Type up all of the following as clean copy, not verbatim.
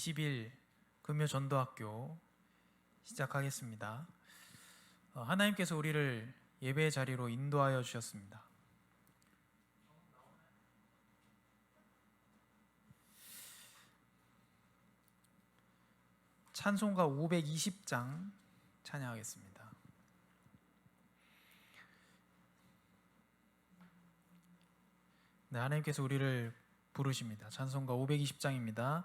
20일 금요 전도학교 시작하겠습니다. 하나님께서 우리를 예배의 자리로 인도하여 주셨습니다. 찬송가 520장 찬양하겠습니다. 네, 하나님께서 우리를 부르십니다. 찬송가 520장입니다.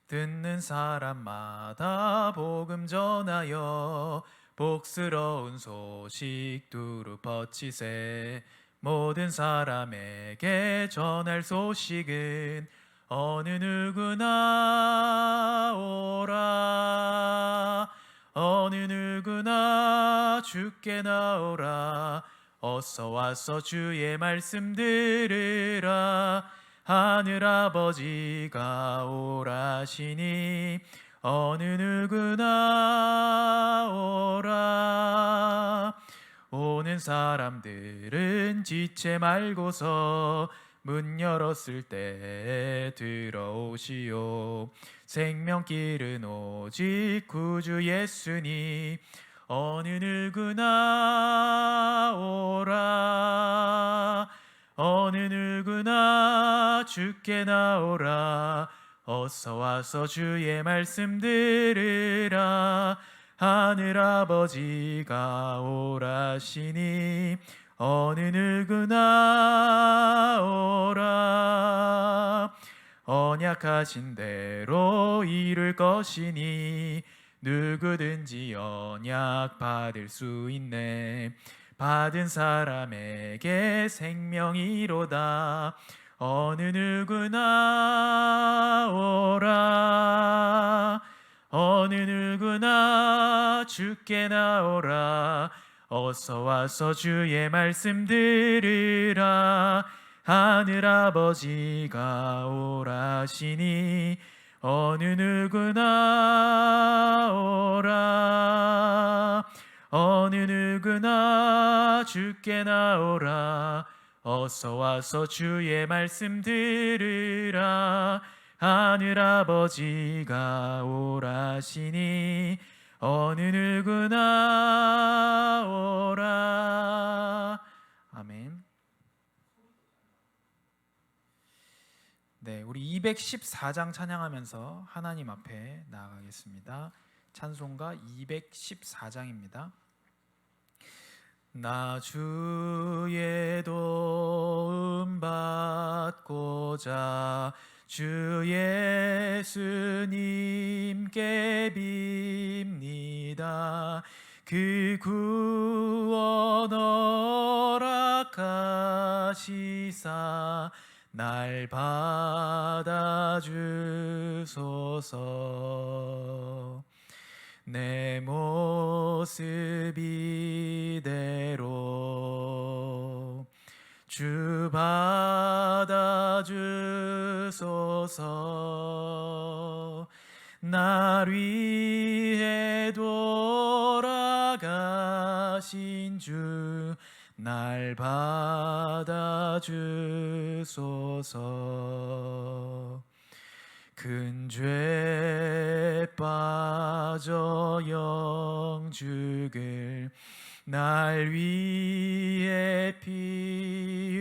듣는 사람마다 복음 전하여 복스러운 소식 두루 퍼치세. 모든 사람에게 전할 소식은 어느 누구나 오라. 어느 누구나 주께 나오라. 어서 와서 주의 말씀 들으라. 하늘아버지가 오라시니 어느 누구나 오라. 오는 사람들은 지체 말고서 문 열었을 때 들어오시오. 생명길은 오직 구주 예수니 어느 누구나 오라. 어느 누구나 주께 나오라. 어서 와서 주의 말씀 들으라. 하늘아버지가 오라시니 어느 누구나 오라. 언약하신 대로 이룰 것이니 누구든지 언약 받을 수 있네. 받은 사람에게 생명이로다. 어느 누구나 오라. 어느 누구나 주께 나오라. 어서 와서 주의 말씀 들으라. 하늘아버지가 오라시니 어느 누구나 오라. 어느 누구나 주께 나오라. 어서 와서 주의 말씀 들으라. 하늘아버지가 오라시니 어느 누구나 오라. 아멘. 네, 우리 214장 찬양하면서 하나님 앞에 나아가겠습니다. 찬송가 214장입니다. 나 주의 도움 받고자 주 예수님께 빕니다. 그 구원 허락하시사 날 받아주소서. 내 모습 이대로 주 받아주소서. 날 위해 돌아가신 주 날 받아주소서. 큰 죄 빠져 영죽을 날 위해 피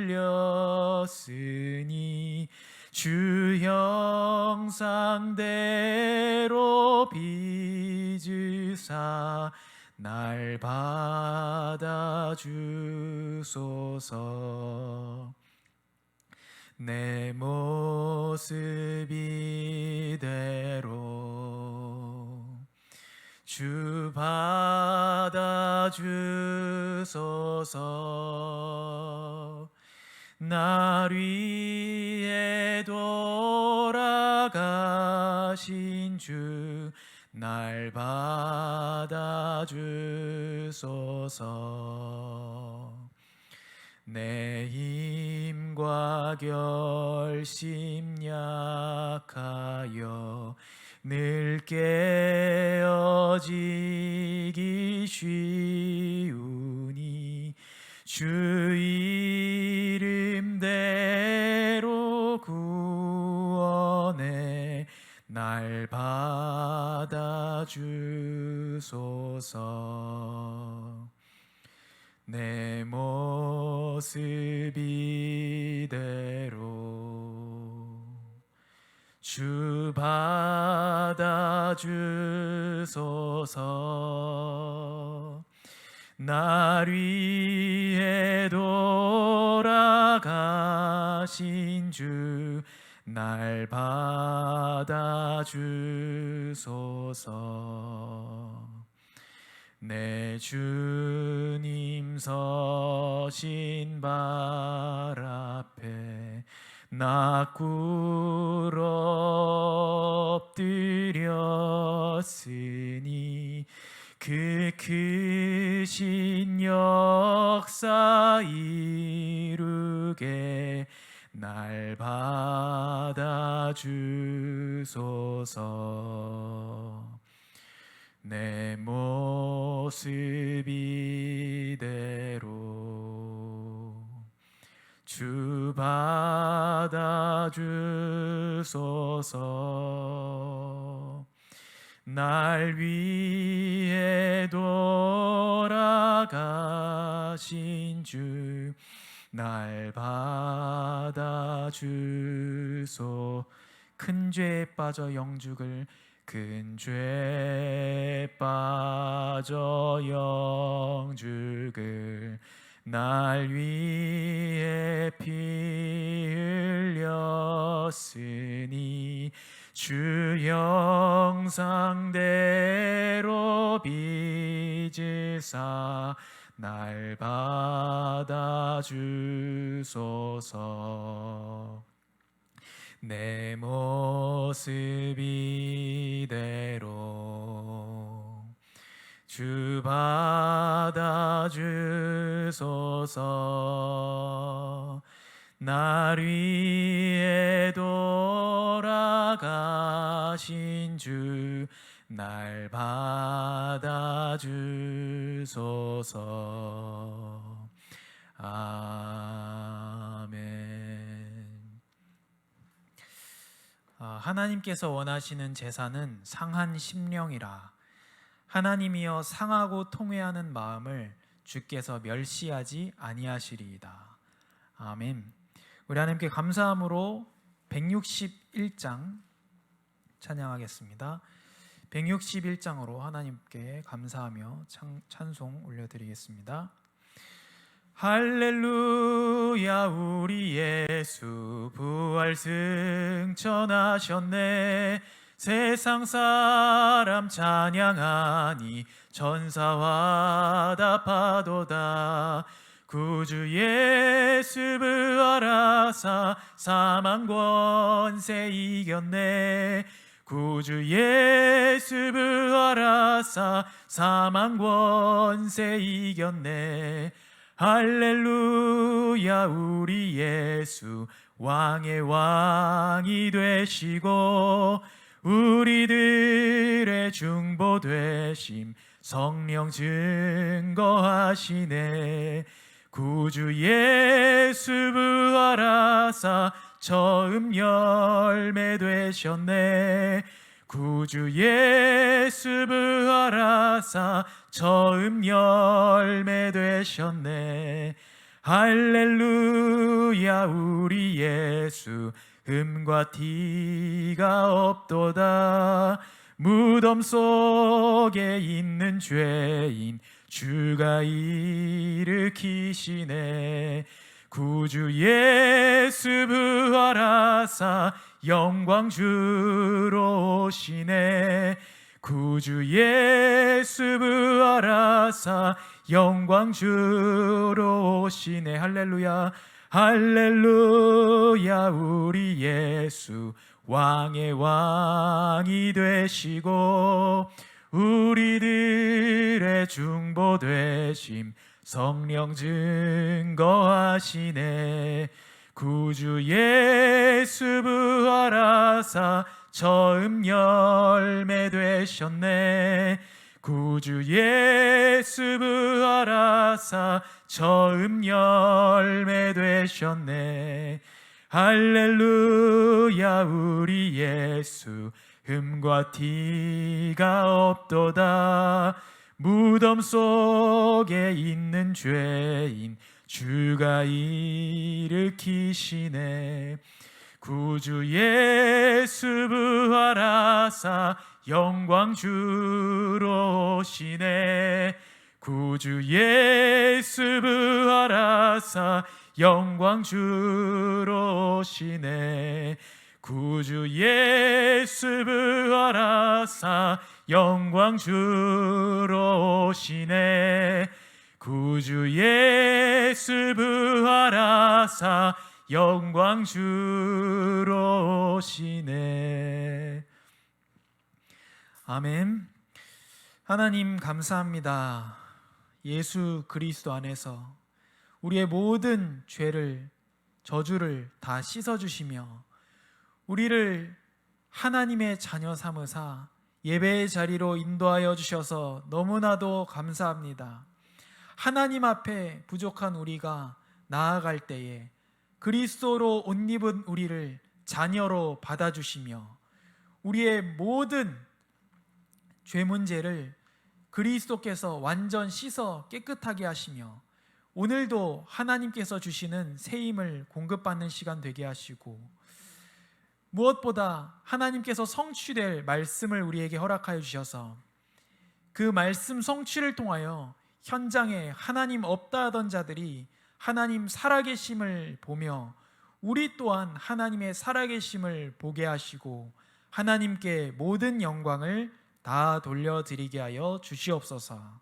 흘렸으니 주 형상대로 빚으사 날 받아주소서. 내 모습 이대로 주 받아주소서. 날 위해 돌아가신 주 날 받아주소서. 내 힘과 결심 약하여 늘 깨어지기 쉬우니 주 이름대로 구원해 날 날 받아주소서. 내 모습 이대로 주 받아주소서. 날 위해 돌아가신 주 날 받아주소서. 내 주님 서신 발 앞에 나 꿇어 엎드렸으니 그 크신 역사 이루게 날 받아주소서. 내 모습 이대로 주 받아주소서. 날 위해 돌아가신 주 날 받아주소. 큰 죄에 빠져 영죽을 큰 죄에 빠져 영죽을 날 위해 피 흘렸으니 주 형상대로 빚으사 날 받아주소서. 내 모습 이대로 주 받아주소서. 날 위해 돌아가신 주 날 받아주소서. 아멘. 하나님께서 원하시는 제사는 상한 심령이라. 하나님이여 상하고 통회하는 마음을 주께서 멸시하지 아니하시리이다. 아멘. 우리 하나님께 감사함으로 161장 찬양하겠습니다. 161장으로 하나님께 감사하며 찬송 올려드리겠습니다. 할렐루야 우리 예수 부활 승천하셨네. 세상 사람 찬양하니 천사와 답하도다. 구주 예수 부활하사 사망 권세 이겼네. 구주 예수 부활하사 사망 권세 이겼네. 할렐루야 우리 예수 왕의 왕이 되시고 우리들의 중보 되심 성령 증거하시네. 구주 예수 부활하사 처음 열매 되셨네. 구주 예수 부활하사 처음 열매 되셨네. 할렐루야 우리 예수 흠과 티가 없도다. 무덤 속에 있는 죄인 주가 일으키시네. 구주 예수 부활하사 영광 주로 오시네. 구주 예수 부활하사 영광 주로 오시네. 할렐루야 할렐루야 우리 예수 왕의 왕이 되시고 우리들의 중보 되심 성령 증거하시네. 구주 예수 부활하사 처음 열매 되셨네. 구주 예수 부활하사 처음 열매 되셨네. 할렐루야 우리 예수 흠과 티가 없도다. 무덤 속에 있는 죄인 주가 일으키시네. 구주 예수 부활하사 영광 주로 오시네. 구주 예수 부활하사 영광 주로 오시네. 구주 예수 부활하사 영광 주로 오시네. 구주 예수 부활하사 영광 주로 오시네. 아멘. 하나님 감사합니다. 예수 그리스도 안에서 우리의 모든 죄를, 저주를 다 씻어주시며 우리를 하나님의 자녀 삼으사 예배의 자리로 인도하여 주셔서 너무나도 감사합니다. 하나님 앞에 부족한 우리가 나아갈 때에 그리스도로 옷 입은 우리를 자녀로 받아주시며 우리의 모든 죄 문제를 그리스도께서 완전 씻어 깨끗하게 하시며 오늘도 하나님께서 주시는 새 힘을 공급받는 시간 되게 하시고 무엇보다 하나님께서 성취될 말씀을 우리에게 허락하여 주셔서 그 말씀 성취를 통하여 현장에 하나님 없다 하던 자들이 하나님 살아계심을 보며 우리 또한 하나님의 살아계심을 보게 하시고 하나님께 모든 영광을 다 돌려드리게 하여 주시옵소서.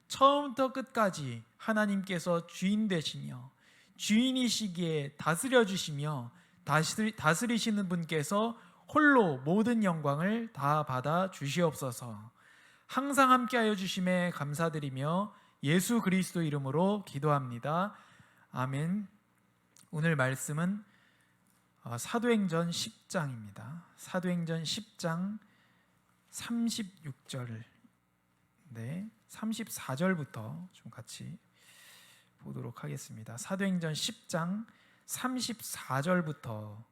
처음부터 끝까지 하나님께서 주인 되시며 주인이시기에 다스려 주시며 다스리시는 분께서 홀로 모든 영광을 다 받아 주시옵소서. 항상 함께하여 주심에 감사드리며 예수 그리스도 이름으로 기도합니다. 아멘. 오늘 말씀은 사도행전 10장입니다. 사도행전 10장 36절, 34절부터 좀 같이 보도록 하겠습니다. 사도행전 10장 34절부터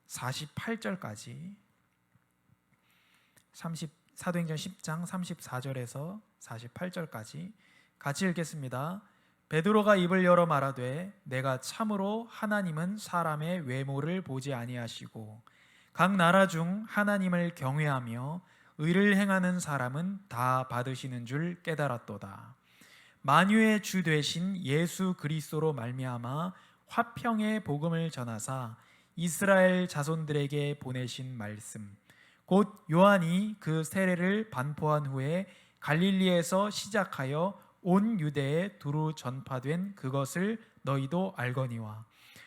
48절까지 사도행전 10장 34절에서 48절까지 같이 읽겠습니다. 베드로가 입을 열어 말하되 내가 참으로 하나님은 사람의 외모를 보지 아니하시고 각 나라 중 하나님을 경외하며 의를 행하는 사람은 다 받으시는 줄 깨달았도다. 만유의 주 되신 예수 그리스도로 말미암아 화평의 복음을 전하사 이스라엘 자손들에게 보내신 말씀 곧 요한이 그 세례를 반포한 후에 갈릴리에서 시작하여 온 유대에 두루 전파된 그것을 너희도 알거니와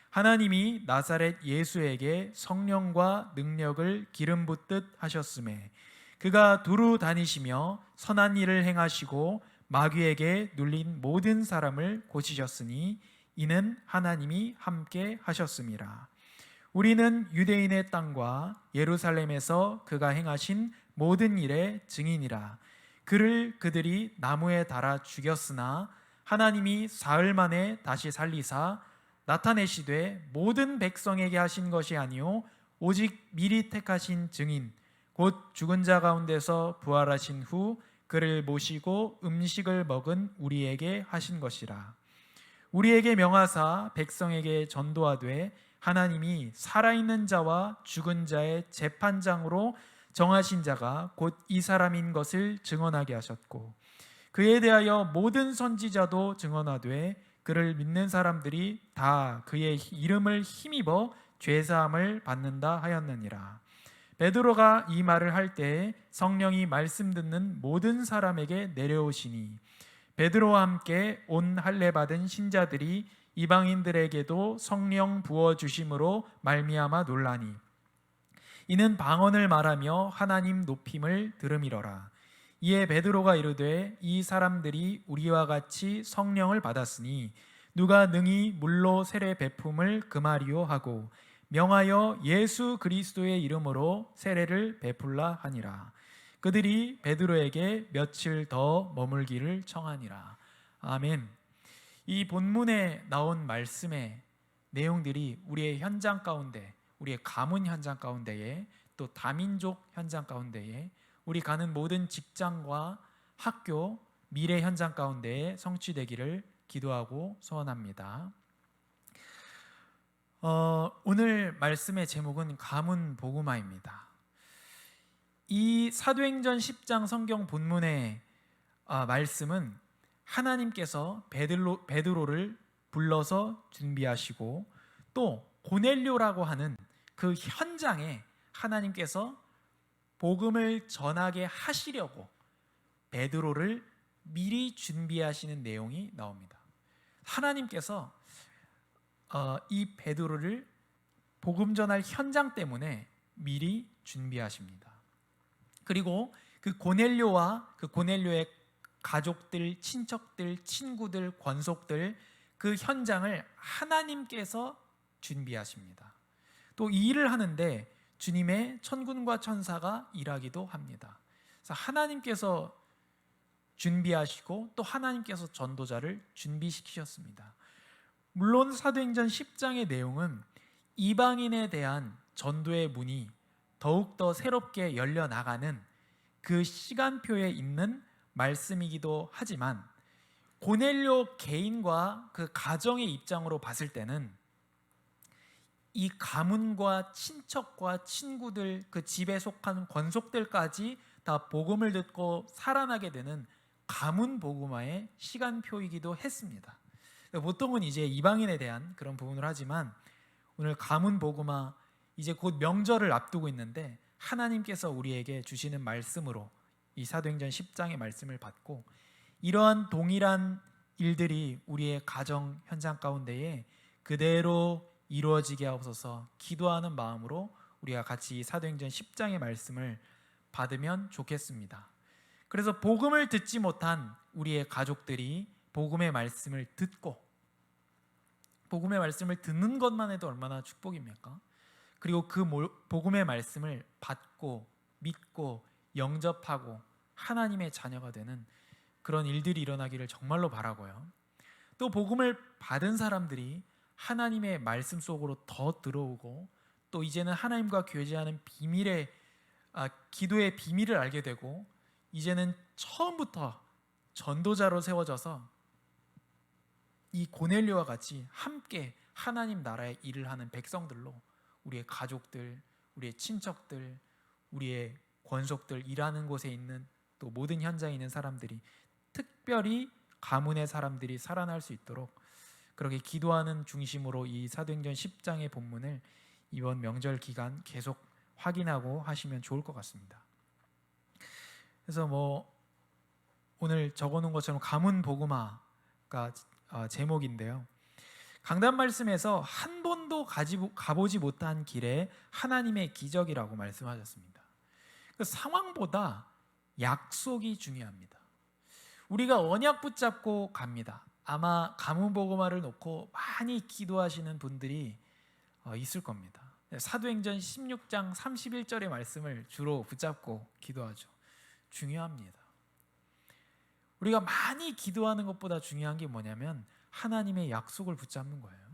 하나님이 나사렛 예수에게 성령과 능력을 기름 붓듯 하셨음에 그가 두루 다니시며 선한 일을 행하시고 마귀에게 눌린 모든 사람을 고치셨으니 이는 하나님이 함께 하셨음이라. 우리는 유대인의 땅과 예루살렘에서 그가 행하신 모든 일의 증인이라. 그를 그들이 나무에 달아 죽였으나 하나님이 사흘 만에 다시 살리사 나타내시되 모든 백성에게 하신 것이 아니요 오직 미리 택하신 증인 곧 죽은 자 가운데서 부활하신 후 그를 모시고 음식을 먹은 우리에게 하신 것이라. 우리에게 명하사 백성에게 전도하되 하나님이 살아있는 자와 죽은 자의 재판장으로 정하신 자가 곧 이 사람인 것을 증언하게 하셨고 그에 대하여 모든 선지자도 증언하되 그를 믿는 사람들이 다 그의 이름을 힘입어 죄사함을 받는다 하였느니라. 베드로가 이 말을 할 때에 성령이 말씀 듣는 모든 사람에게 내려오시니 베드로와 함께 온 할례 받은 신자들이 이방인들에게도 성령 부어 주심으로 말미암아 놀라니 이는 방언을 말하며 하나님 높임을 들음이러라. 이에 베드로가 이르되 이 사람들이 우리와 같이 성령을 받았으니 누가 능히 물로 세례 베품을 금하리요 하고 명하여 예수 그리스도의 이름으로 세례를 베풀라 하니라. 그들이 베드로에게 며칠 더 머물기를 청하니라. 아멘. 이 본문에 나온 말씀의 내용들이 우리의 현장 가운데, 우리의 가문 현장 가운데에 또 다민족 현장 가운데에 우리 가는 모든 직장과 학교, 미래 현장 가운데에 성취되기를 기도하고 소원합니다. 오늘 말씀의 제목은 가문 복음화입니다. 이 사도행전 10장 성경 본문의 말씀은 하나님께서 베드로를 불러서 준비하시고 또 고넬료라고 하는 그 현장에 하나님께서 복음을 전하게 하시려고 베드로를 미리 준비하시는 내용이 나옵니다. 하나님께서 이 베드로를 복음 전할 현장 때문에 미리 준비하십니다. 그리고 그 고넬료와 그 고넬료의 가족들, 친척들, 친구들, 권속들 그 현장을 하나님께서 준비하십니다. 또 이 일을 하는데 주님의 천군과 천사가 일하기도 합니다. 그래서 하나님께서 준비하시고 또 하나님께서 전도자를 준비시키셨습니다. 물론 사도행전 10장의 내용은 이방인에 대한 전도의 문이 더욱더 새롭게 열려나가는 그 시간표에 있는 말씀이기도 하지만 고넬료 개인과 그 가정의 입장으로 봤을 때는 이 가문과 친척과 친구들, 그 집에 속한 권속들까지 다 복음을 듣고 살아나게 되는 가문 복음화의 시간표이기도 했습니다. 보통은 이제 이방인에 대한 그런 부분을 하지만 오늘 가문 복음화, 이제 곧 명절을 앞두고 있는데 하나님께서 우리에게 주시는 말씀으로 이 사도행전 10장의 말씀을 받고 이러한 동일한 일들이 우리의 가정 현장 가운데에 그대로 이루어지게 하옵소서 기도하는 마음으로 우리가 같이 이 사도행전 10장의 말씀을 받으면 좋겠습니다. 그래서 복음을 듣지 못한 우리의 가족들이 복음의 말씀을 듣고 복음의 말씀을 듣는 것만 해도 얼마나 축복입니까? 그리고 그 복음의 말씀을 받고 믿고 영접하고 하나님의 자녀가 되는 그런 일들이 일어나기를 정말로 바라고요. 또 복음을 받은 사람들이 하나님의 말씀 속으로 더 들어오고 또 이제는 하나님과 교제하는 기도의 비밀을 알게 되고 이제는 처음부터 전도자로 세워져서 이 고넬료와 같이 함께 하나님 나라의 일을 하는 백성들로 우리의 가족들, 우리의 친척들, 우리의 권속들, 일하는 곳에 있는 또 모든 현장에 있는 사람들이 특별히 가문의 사람들이 살아날 수 있도록 그렇게 기도하는 중심으로 이 사도행전 10장의 본문을 이번 명절 기간 계속 확인하고 하시면 좋을 것 같습니다. 그래서 오늘 적어놓은 것처럼 가문 복음화가 제목인데요. 강단 말씀에서 한 번도 가보지 못한 길에 하나님의 기적이라고 말씀하셨습니다. 그 상황보다 약속이 중요합니다. 우리가 언약 붙잡고 갑니다. 아마 가문 복음화를 놓고 많이 기도하시는 분들이 있을 겁니다. 사도행전 16장 31절의 말씀을 주로 붙잡고 기도하죠. 중요합니다. 우리가 많이 기도하는 것보다 중요한 게 뭐냐면 하나님의 약속을 붙잡는 거예요.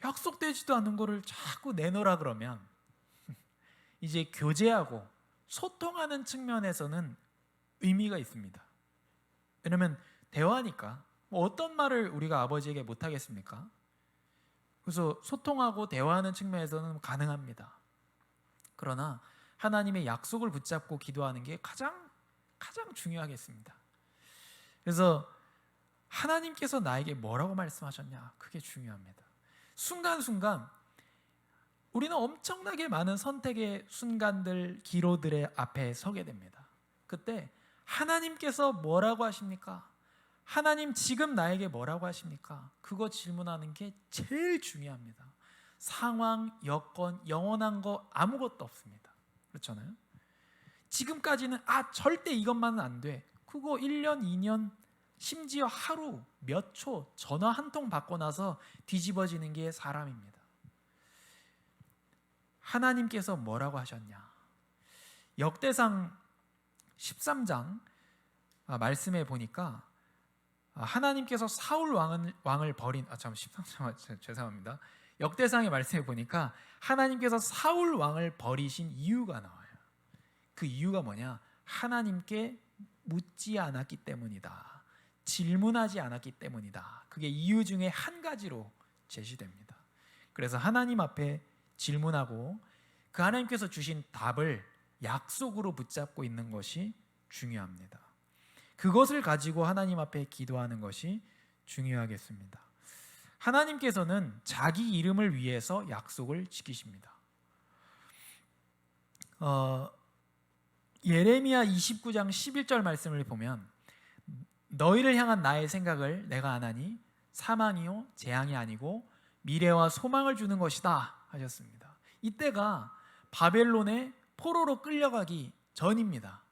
약속되지도 않는 거를 자꾸 내놓으라 그러면 이제 교제하고 소통하는 측면에서는 의미가 있습니다. 왜냐하면 대화니까 어떤 말을 우리가 아버지에게 못하겠습니까? 그래서 소통하고 대화하는 측면에서는 가능합니다. 그러나 하나님의 약속을 붙잡고 기도하는 게 가장 중요하겠습니다. 그래서 하나님께서 나에게 뭐라고 말씀하셨냐, 그게 중요합니다. 순간순간 우리는 엄청나게 많은 선택의 순간들, 기로들의 앞에 서게 됩니다. 그때 하나님께서 뭐라고 하십니까? 하나님 지금 나에게 뭐라고 하십니까? 그거 질문하는 게 제일 중요합니다. 상황, 여건, 영원한 거 아무것도 없습니다. 그렇잖아요? 지금까지는 절대 이것만은 안 돼. 그거 1년, 2년, 심지어 하루, 몇 초 전화 한 통 받고 나서 뒤집어지는 게 사람입니다. 하나님께서 뭐라고 하셨냐? 역대상 13장 말씀에 보니까 하나님께서 사울 왕을 버린 13장 죄송합니다. 역대상의 말씀에 보니까 하나님께서 사울 왕을 버리신 이유가 나와요. 그 이유가 뭐냐? 하나님께 묻지 않았기 때문이다. 질문하지 않았기 때문이다. 그게 이유 중에 한 가지로 제시됩니다. 그래서 하나님 앞에 질문하고 그 하나님께서 주신 답을 약속으로 붙잡고 있는 것이 중요합니다. 그것을 가지고 하나님 앞에 기도하는 것이 중요하겠습니다. 하나님께서는 자기 이름을 위해서 약속을 지키십니다. 예레미야 29장 11절 말씀을 보면 너희를 향한 나의 생각을 내가 아나니 사망이요 재앙이 아니고 미래와 소망을 주는 것이다 하셨습니다. 이때가 바벨론의 포로로 끌려가기 전입니다.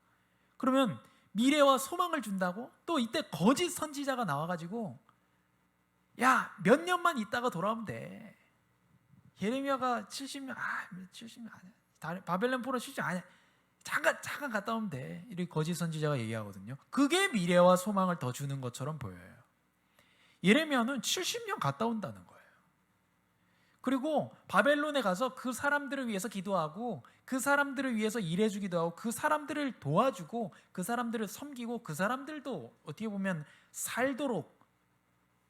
그러면 미래와 소망을 준다고? 또 이때 거짓 선지자가 나와가지고 야, 몇 년만 있다가 돌아오면 돼. 예레미야가 70년, 70년 아니야. 바벨론 포로 70년 아니야. 잠깐 갔다 오면 돼. 이렇게 거짓 선지자가 얘기하거든요. 그게 미래와 소망을 더 주는 것처럼 보여요. 예레미야는 70년 갔다 온다는 거예요. 그리고 바벨론에 가서 그 사람들을 위해서 기도하고 그 사람들을 위해서 일해주기도 하고 그 사람들을 도와주고 그 사람들을 섬기고 그 사람들도 어떻게 보면 살도록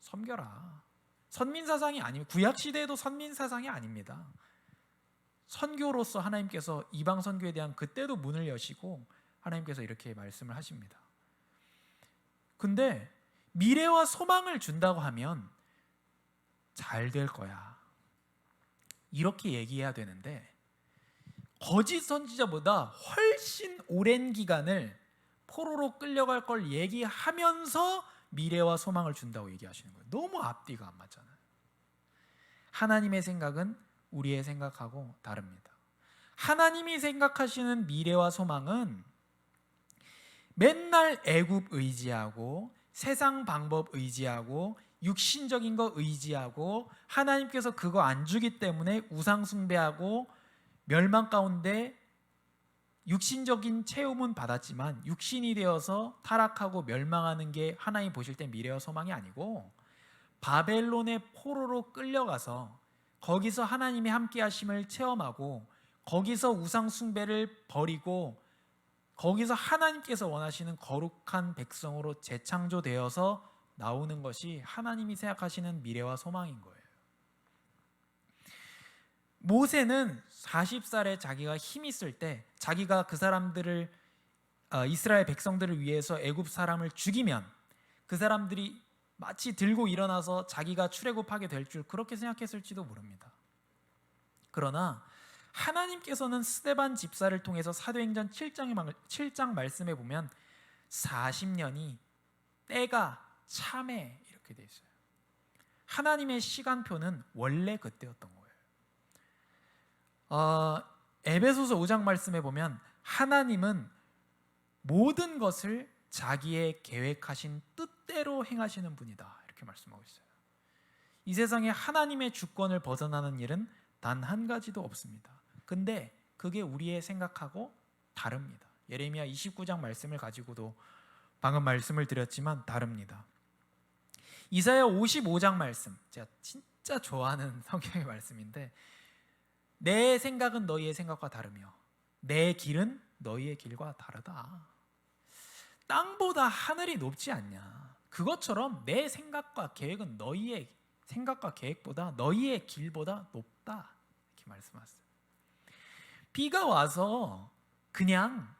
섬겨라. 선민사상이 아니면 구약시대에도 선민사상이 아닙니다. 선교로서 하나님께서 이방 선교에 대한 그때도 문을 여시고 하나님께서 이렇게 말씀을 하십니다. 근데 미래와 소망을 준다고 하면 잘 될 거야. 이렇게 얘기해야 되는데 거짓 선지자보다 훨씬 오랜 기간을 포로로 끌려갈 걸 얘기하면서 미래와 소망을 준다고 얘기하시는 거예요. 너무 앞뒤가 안 맞잖아요. 하나님의 생각은 우리의 생각하고 다릅니다. 하나님이 생각하시는 미래와 소망은 맨날 애굽 의지하고 세상 방법 의지하고 육신적인 거 의지하고 하나님께서 그거 안 주기 때문에 우상 숭배하고 멸망 가운데 육신적인 체험은 받았지만 육신이 되어서 타락하고 멸망하는 게 하나님 보실 때 미래와 소망이 아니고 바벨론의 포로로 끌려가서 거기서 하나님이 함께 하심을 체험하고 거기서 우상 숭배를 버리고 거기서 하나님께서 원하시는 거룩한 백성으로 재창조되어서 나오는 것이 하나님이 생각하시는 미래와 소망인 거예요. 모세는 40살에 자기가 힘 있을 때 자기가 그 사람들을 이스라엘 백성들을 위해서 애굽 사람을 죽이면 그 사람들이 마치 들고 일어나서 자기가 출애굽하게 될 줄 그렇게 생각했을지도 모릅니다. 그러나 하나님께서는 스데반 집사를 통해서 사도행전 7장 말씀에 보면 40년이 때가 참에 이렇게 돼 있어요. 하나님의 시간표는 원래 그때였던 거예요. 에베소서 5장 말씀에 보면 하나님은 모든 것을 자기의 계획하신 뜻대로 행하시는 분이다 이렇게 말씀하고 있어요. 이 세상에 하나님의 주권을 벗어나는 일은 단 한 가지도 없습니다. 근데 그게 우리의 생각하고 다릅니다. 예레미야 29장 말씀을 가지고도 방금 말씀을 드렸지만 다릅니다. 이사야 55장 말씀, 제가 진짜 좋아하는 성경의 말씀인데 내 생각은 너희의 생각과 다르며 내 길은 너희의 길과 다르다. 땅보다 하늘이 높지 않냐. 그것처럼 내 생각과 계획은 너희의 생각과 계획보다 너희의 길보다 높다 이렇게 말씀하셨어요. 비가 와서 그냥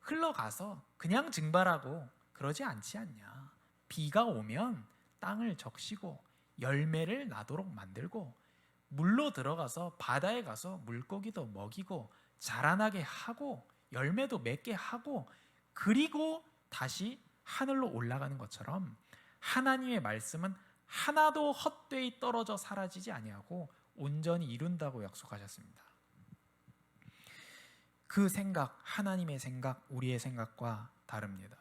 흘러가서 그냥 증발하고 그러지 않지 않냐. 비가 오면 땅을 적시고 열매를 나도록 만들고 물로 들어가서 바다에 가서 물고기도 먹이고 자라나게 하고 열매도 맺게 하고 그리고 다시 하늘로 올라가는 것처럼 하나님의 말씀은 하나도 헛되이 떨어져 사라지지 아니하고 온전히 이룬다고 약속하셨습니다. 그 생각, 하나님의 생각, 우리의 생각과 다릅니다.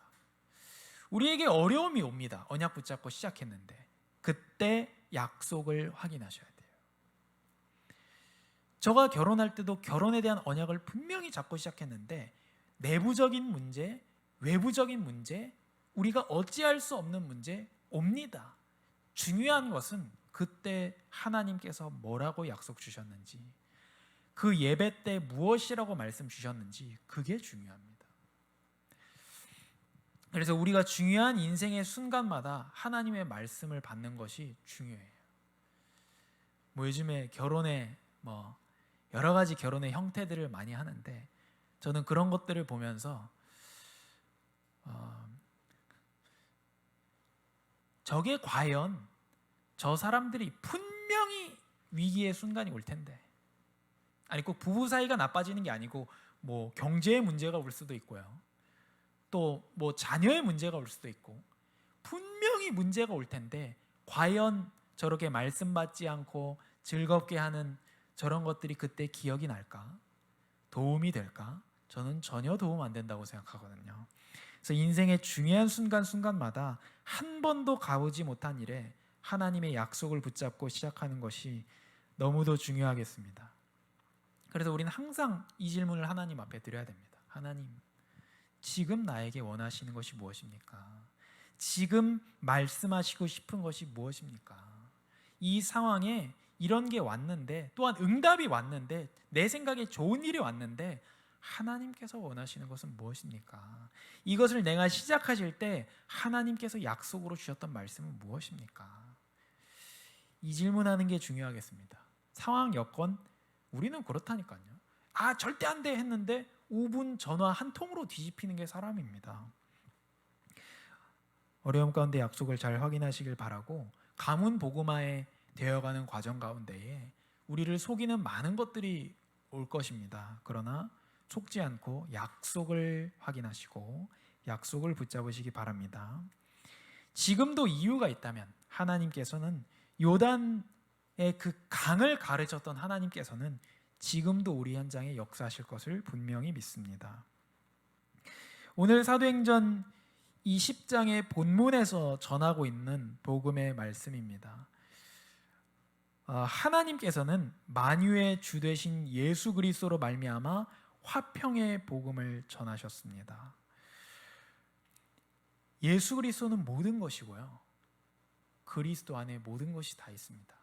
우리에게 어려움이 옵니다. 언약 붙잡고 시작했는데 그때 약속을 확인하셔야 돼요. 저가 결혼할 때도 결혼에 대한 언약을 분명히 잡고 시작했는데 내부적인 문제, 외부적인 문제, 우리가 어찌할 수 없는 문제 옵니다. 중요한 것은 그때 하나님께서 뭐라고 약속 주셨는지, 그 예배 때 무엇이라고 말씀 주셨는지, 그게 중요합니다. 그래서 우리가 중요한 인생의 순간마다 하나님의 말씀을 받는 것이 중요해요. 요즘에 결혼에 여러 가지 결혼의 형태들을 많이 하는데, 저는 그런 것들을 보면서 저게 과연 저 사람들이 분명히 위기의 순간이 올 텐데, 아니 꼭 부부 사이가 나빠지는 게 아니고 경제의 문제가 올 수도 있고요, 또 자녀의 문제가 올 수도 있고 분명히 문제가 올 텐데, 과연 저렇게 말씀 받지 않고 즐겁게 하는 저런 것들이 그때 기억이 날까? 도움이 될까? 저는 전혀 도움 안 된다고 생각하거든요. 그래서 인생의 중요한 순간순간마다 한 번도 가보지 못한 일에 하나님의 약속을 붙잡고 시작하는 것이 너무도 중요하겠습니다. 그래서 우리는 항상 이 질문을 하나님 앞에 드려야 됩니다. 하나님, 지금 나에게 원하시는 것이 무엇입니까? 지금 말씀하시고 싶은 것이 무엇입니까? 이 상황에 이런 게 왔는데, 또한 응답이 왔는데, 내 생각에 좋은 일이 왔는데 하나님께서 원하시는 것은 무엇입니까? 이것을 내가 시작하실 때 하나님께서 약속으로 주셨던 말씀은 무엇입니까? 이 질문하는 게 중요하겠습니다. 상황, 여건, 우리는 그렇다니까요. 절대 안 돼 했는데 5분 전화 한 통으로 뒤집히는 게 사람입니다. 어려움 가운데 약속을 잘 확인하시길 바라고, 가문 복음화에 되어가는 과정 가운데에 우리를 속이는 많은 것들이 올 것입니다. 그러나 속지 않고 약속을 확인하시고 약속을 붙잡으시기 바랍니다. 지금도 이유가 있다면 하나님께서는, 요단의 그 강을 가르쳤던 하나님께서는 지금도 우리 현장에 역사하실 것을 분명히 믿습니다. 오늘 사도행전 이 10장의 본문에서 전하고 있는 복음의 말씀입니다. 하나님께서는 만유의 주 되신 예수 그리스도로 말미암아 화평의 복음을 전하셨습니다. 예수 그리스도는 모든 것이고요, 그리스도 안에 모든 것이 다 있습니다.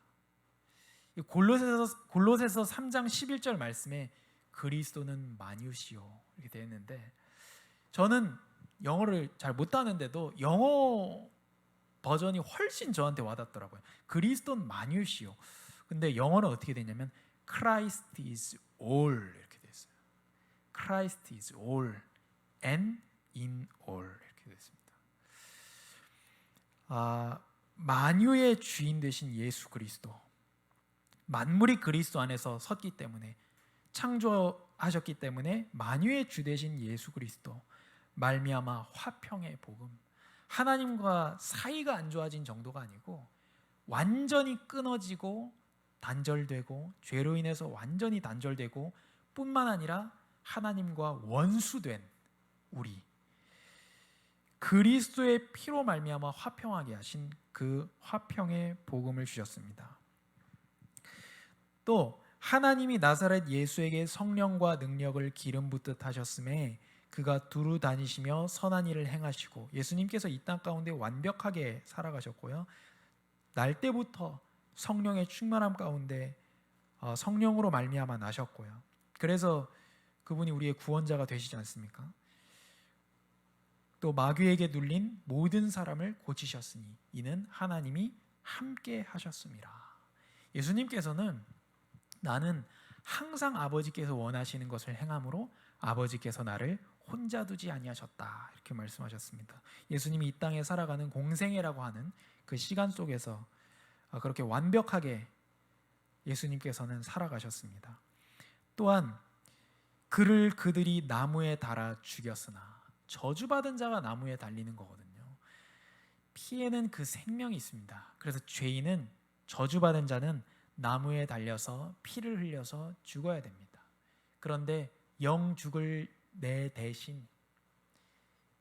골로새서 3장 11절 말씀에 그리스도는 만유시요 이렇게 되어 있는데, 저는 영어를 잘 못하는데도 영어 버전이 훨씬 저한테 와닿더라고요. 그리스도는 만유시요. 근데 영어는 어떻게 되냐면 Christ is all 이렇게 되어 있어요. Christ is all and in all 이렇게 되어 있습니다. 만유의 주인 되신 예수 그리스도, 만물이 그리스도 안에서 섰기 때문에, 창조하셨기 때문에 만유의 주 되신 예수 그리스도 말미암아 화평의 복음, 하나님과 사이가 안 좋아진 정도가 아니고 완전히 끊어지고 단절되고, 죄로 인해서 완전히 단절되고 뿐만 아니라 하나님과 원수된 우리, 그리스도의 피로 말미암아 화평하게 하신 그 화평의 복음을 주셨습니다. 또 하나님이 나사렛 예수에게 성령과 능력을 기름 붓듯 하셨음에 그가 두루 다니시며 선한 일을 행하시고, 예수님께서 이 땅 가운데 완벽하게 살아가셨고요, 날 때부터 성령의 충만함 가운데 성령으로 말미암아 나셨고요, 그래서 그분이 우리의 구원자가 되시지 않습니까? 또 마귀에게 눌린 모든 사람을 고치셨으니 이는 하나님이 함께 하셨음이라. 예수님께서는 나는 항상 아버지께서 원하시는 것을 행함으로 아버지께서 나를 혼자 두지 아니하셨다 이렇게 말씀하셨습니다. 예수님이 이 땅에 살아가는 공생애라고 하는 그 시간 속에서 그렇게 완벽하게 예수님께서는 살아가셨습니다. 또한 그들이 나무에 달아 죽였으나, 저주받은 자가 나무에 달리는 거거든요. 피에는 그 생명이 있습니다. 그래서 죄인은, 저주받은 자는 나무에 달려서 피를 흘려서 죽어야 됩니다. 그런데 영 죽을 내 대신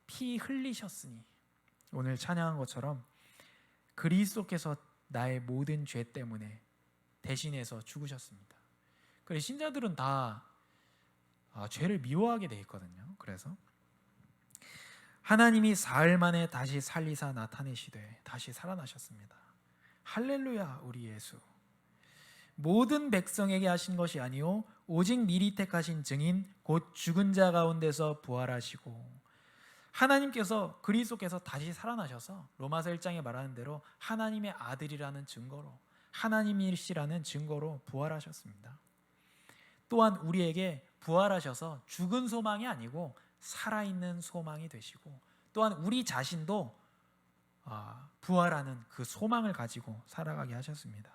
피 흘리셨으니, 오늘 찬양한 것처럼 그리스도께서 나의 모든 죄 때문에 대신해서 죽으셨습니다. 그래서 신자들은 다 죄를 미워하게 돼 있거든요. 그래서 하나님이 사흘 만에 다시 살리사 나타내시되 다시 살아나셨습니다. 할렐루야, 우리 예수. 모든 백성에게 하신 것이 아니요 오직 미리 택하신 증인 곧 죽은 자 가운데서 부활하시고, 하나님께서 그리스도께서 다시 살아나셔서 로마서 1장에 말하는 대로 하나님의 아들이라는 증거로, 하나님이시라는 증거로 부활하셨습니다. 또한 우리에게 부활하셔서 죽은 소망이 아니고 살아있는 소망이 되시고, 또한 우리 자신도 부활하는 그 소망을 가지고 살아가게 하셨습니다.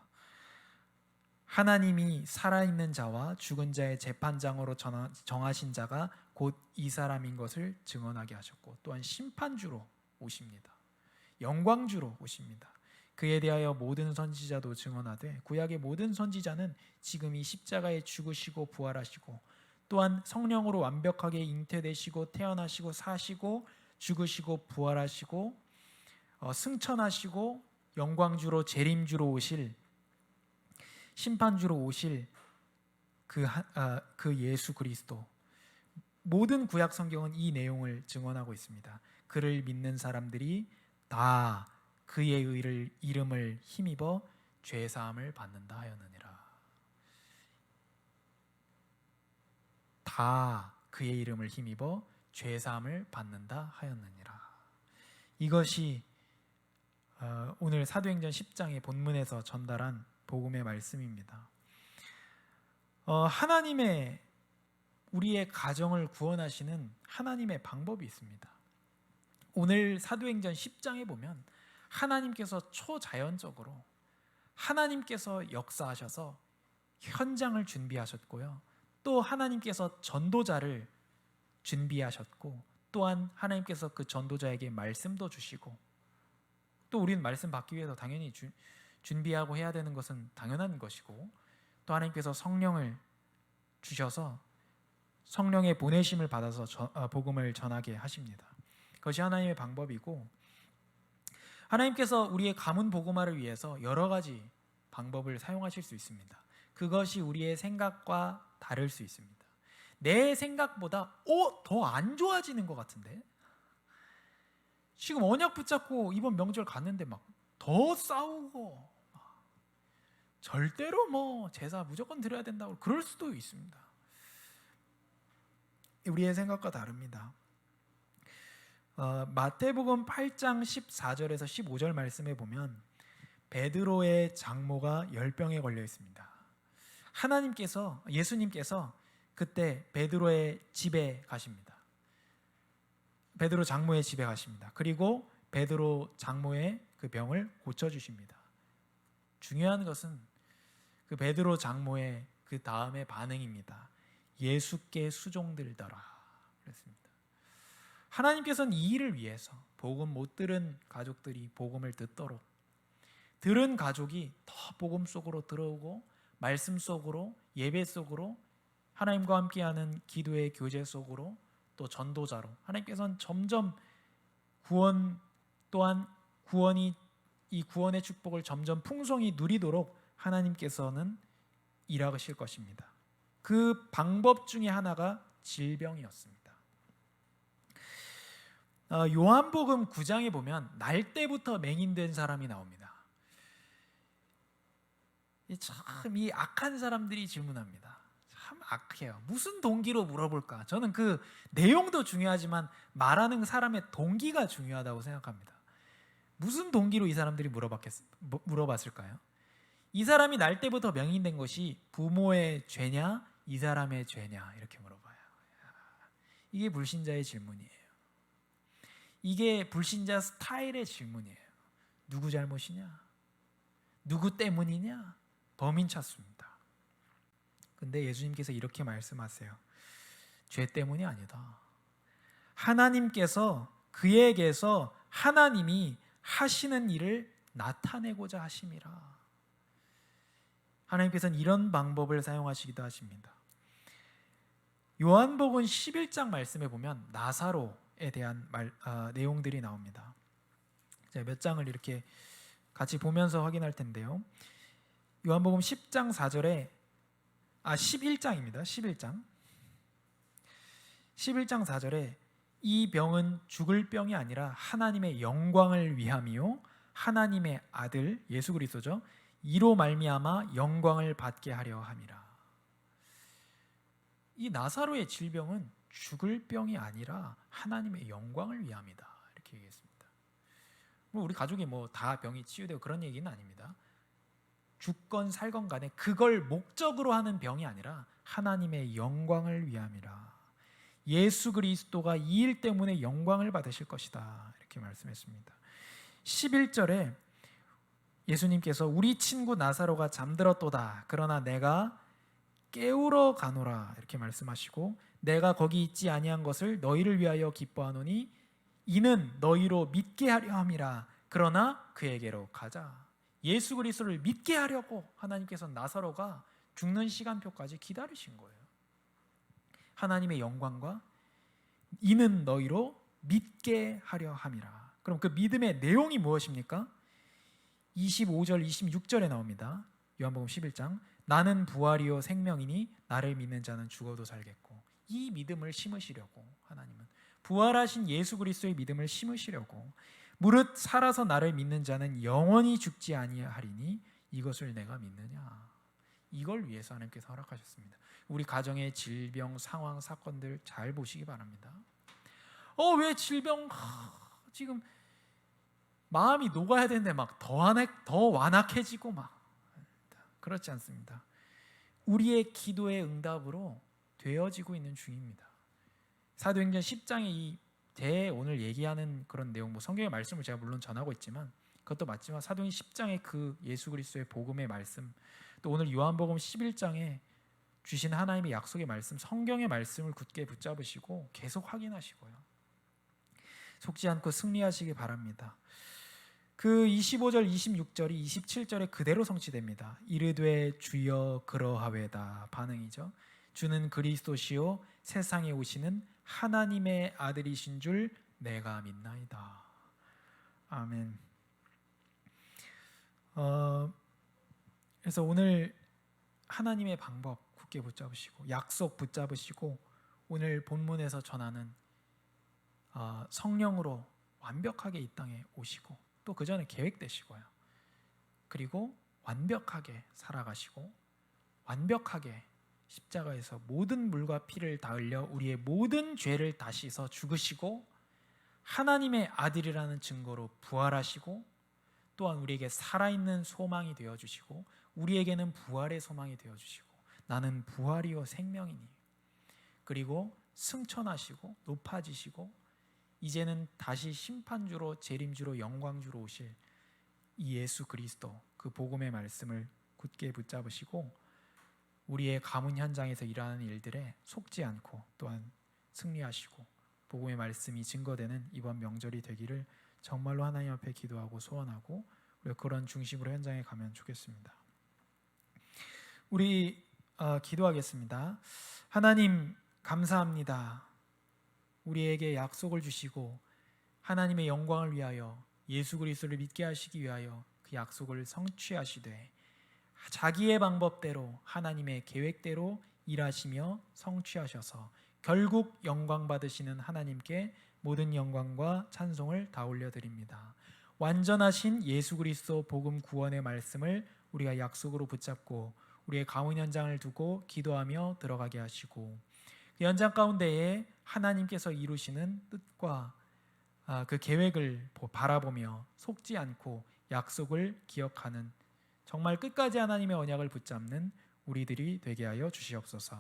하나님이 살아있는 자와 죽은 자의 재판장으로 정하신 자가 곧 이 사람인 것을 증언하게 하셨고, 또한 심판주로 오십니다. 영광주로 오십니다. 그에 대하여 모든 선지자도 증언하되, 구약의 모든 선지자는 지금 이 십자가에 죽으시고 부활하시고, 또한 성령으로 완벽하게 잉태되시고 태어나시고 사시고 죽으시고 부활하시고 승천하시고 영광주로 재림주로 오실, 심판주로 오실 그 예수 그리스도, 모든 구약 성경은 이 내용을 증언하고 있습니다. 그를 믿는 사람들이 다 그의 이름을 힘입어 죄 사함을 받는다 하였느니라. 다 그의 이름을 힘입어 죄 사함을 받는다 하였느니라. 이것이 오늘 사도행전 10장의 본문에서 전달한 복음의 말씀입니다. 하나님의 우리의 가정을 구원하시는 하나님의 방법이 있습니다. 오늘 사도행전 10장에 보면 하나님께서 초자연적으로 하나님께서 역사하셔서 현장을 준비하셨고요, 또 하나님께서 전도자를 준비하셨고, 또한 하나님께서 그 전도자에게 말씀도 주시고, 또 우리는 말씀 받기 위해서 당연히 준비하고 해야 되는 것은 당연한 것이고, 또 하나님께서 성령을 주셔서 성령의 보내심을 받아서 복음을 전하게 하십니다. 그것이 하나님의 방법이고, 하나님께서 우리의 가문 복음화를 위해서 여러 가지 방법을 사용하실 수 있습니다. 그것이 우리의 생각과 다를 수 있습니다. 내 생각보다 더 안 좋아지는 것 같은데, 지금 언약 붙잡고 이번 명절 갔는데 막 더 싸우고, 절대로 뭐 제사 무조건 드려야 된다고 그럴 수도 있습니다. 우리의 생각과 다릅니다. 마태복음 8장 14절에서 15절 말씀에 보면 베드로의 장모가 열병에 걸려 있습니다. 예수님께서 그때 베드로의 집에 가십니다. 베드로 장모의 집에 가십니다. 그리고 베드로 장모의 그 병을 고쳐주십니다. 중요한 것은 그 베드로 장모의 그 다음의 반응입니다. 예수께 수종들더라 그랬습니다. 하나님께서는 이 일을 위해서 복음 못 들은 가족들이 복음을 듣도록, 들은 가족이 더 복음 속으로 들어오고 말씀 속으로, 예배 속으로, 하나님과 함께하는 기도의 교제 속으로, 또 전도자로 하나님께서는 점점 또한 이 구원의 축복을 점점 풍성히 누리도록 하나님께서는 일하실 것입니다. 그 방법 중에 하나가 질병이었습니다. 요한복음 9장에 보면 날 때부터 맹인된 사람이 나옵니다. 참 이 악한 사람들이 질문합니다. 참 악해요. 무슨 동기로 물어볼까? 저는 그 내용도 중요하지만 말하는 사람의 동기가 중요하다고 생각합니다. 무슨 동기로 이 사람들이 물어봤을까요? 이 사람이 날 때부터 맹인된 것이 부모의 죄냐, 이 사람의 죄냐, 이렇게 물어봐요. 이게 불신자의 질문이에요. 이게 불신자 스타일의 질문이에요. 누구 잘못이냐? 누구 때문이냐? 범인 찾습니다. 근데 예수님께서 이렇게 말씀하세요. 죄 때문이 아니다. 하나님께서 그에게서 하나님이 하시는 일을 나타내고자 하심이라. 하나님께서는 이런 방법을 사용하시기도 하십니다. 요한복음 11장 말씀에 보면 나사로에 대한 내용들이 나옵니다. 몇 장을 이렇게 같이 보면서 확인할 텐데요. 요한복음 10장 4절에 11장입니다. 11장 4절에 이 병은 죽을 병이 아니라 하나님의 영광을 위함이요 하나님의 아들 예수 그리스도죠. 이로 말미암아 영광을 받게 하려 함이라. 이 나사로의 질병은 죽을 병이 아니라 하나님의 영광을 위함이다. 이렇게 얘기했습니다. 우리 가족이 다 병이 치유되고 그런 얘기는 아닙니다. 죽건 살건 간에 그걸 목적으로 하는 병이 아니라 하나님의 영광을 위함이라. 예수 그리스도가 이 일 때문에 영광을 받으실 것이다. 이렇게 말씀했습니다. 11절에 예수님께서 우리 친구 나사로가 잠들었도다. 그러나 내가 깨우러 가노라. 이렇게 말씀하시고 내가 거기 있지 아니한 것을 너희를 위하여 기뻐하노니 이는 너희로 믿게 하려 함이라. 그러나 그에게로 가자. 예수 그리스도를 믿게 하려고 하나님께서 나사로가 죽는 시간표까지 기다리신 거예요. 하나님의 영광과 이는 너희로 믿게 하려 함이라. 그럼 그 믿음의 내용이 무엇입니까? 25절 26절에 나옵니다. 요한복음 11장 나는 부활이요 생명이니 나를 믿는 자는 죽어도 살겠고. 이 믿음을 심으시려고 하나님은 부활하신 예수 그리스도의 믿음을 심으시려고 무릇 살아서 나를 믿는 자는 영원히 죽지 아니하리니 이것을 내가 믿느냐. 이걸 위해서 하나님께서 허락하셨습니다. 우리 가정의 질병 상황 사건들 잘 보시기 바랍니다. 왜 질병 지금 마음이 녹아야 되는데 막 더 완악해지고 막 그렇지 않습니다. 우리의 기도의 응답으로 되어지고 있는 중입니다. 사도행전 10장의 오늘 얘기하는 그런 내용, 성경의 말씀을 제가 물론 전하고 있지만 그것도 맞지만 사도행전 10장의 그 예수 그리스도의 복음의 말씀, 또 오늘 요한복음 11장에 주신 하나님의 약속의 말씀, 성경의 말씀을 굳게 붙잡으시고 계속 확인하시고요. 속지 않고 승리하시기 바랍니다. 그 25절, 26절이 27절에 그대로 성취됩니다. 이르되 주여 그러하외다. 반응이죠. 주는 그리스도시요 세상에 오시는 하나님의 아들이신 줄 내가 믿나이다. 아멘. 그래서 오늘 하나님의 방법 굳게 붙잡으시고 약속 붙잡으시고 오늘 본문에서 전하는 성령으로 완벽하게 이 땅에 오시고 또 그 전에 계획되시고요. 그리고 완벽하게 살아가시고 완벽하게 십자가에서 모든 물과 피를 다 흘려 우리의 모든 죄를 다 씻어 죽으시고 하나님의 아들이라는 증거로 부활하시고 또한 우리에게 살아있는 소망이 되어주시고 우리에게는 부활의 소망이 되어주시고 나는 부활이요 생명이니 그리고 승천하시고 높아지시고 이제는 다시 심판주로 재림주로 영광주로 오실 이 예수 그리스도 그 복음의 말씀을 굳게 붙잡으시고 우리의 가문 현장에서 일하는 일들에 속지 않고 또한 승리하시고 복음의 말씀이 증거되는 이번 명절이 되기를 정말로 하나님 앞에 기도하고 소원하고 우리가 그런 중심으로 현장에 가면 좋겠습니다. 우리 기도하겠습니다. 하나님 감사합니다. 우리에게 약속을 주시고 하나님의 영광을 위하여 예수 그리스도를 믿게 하시기 위하여 그 약속을 성취하시되 자기의 방법대로 하나님의 계획대로 일하시며 성취하셔서 결국 영광 받으시는 하나님께 모든 영광과 찬송을 다 올려드립니다. 완전하신 예수 그리스도 복음 구원의 말씀을 우리가 약속으로 붙잡고 우리의 가문 현장을 두고 기도하며 들어가게 하시고 그 현장 가운데에 하나님께서 이루시는 뜻과 그 계획을 바라보며 속지 않고 약속을 기억하는 정말 끝까지 하나님의 언약을 붙잡는 우리들이 되게 하여 주시옵소서.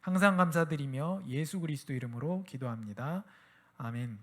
항상 감사드리며 예수 그리스도 이름으로 기도합니다. 아멘.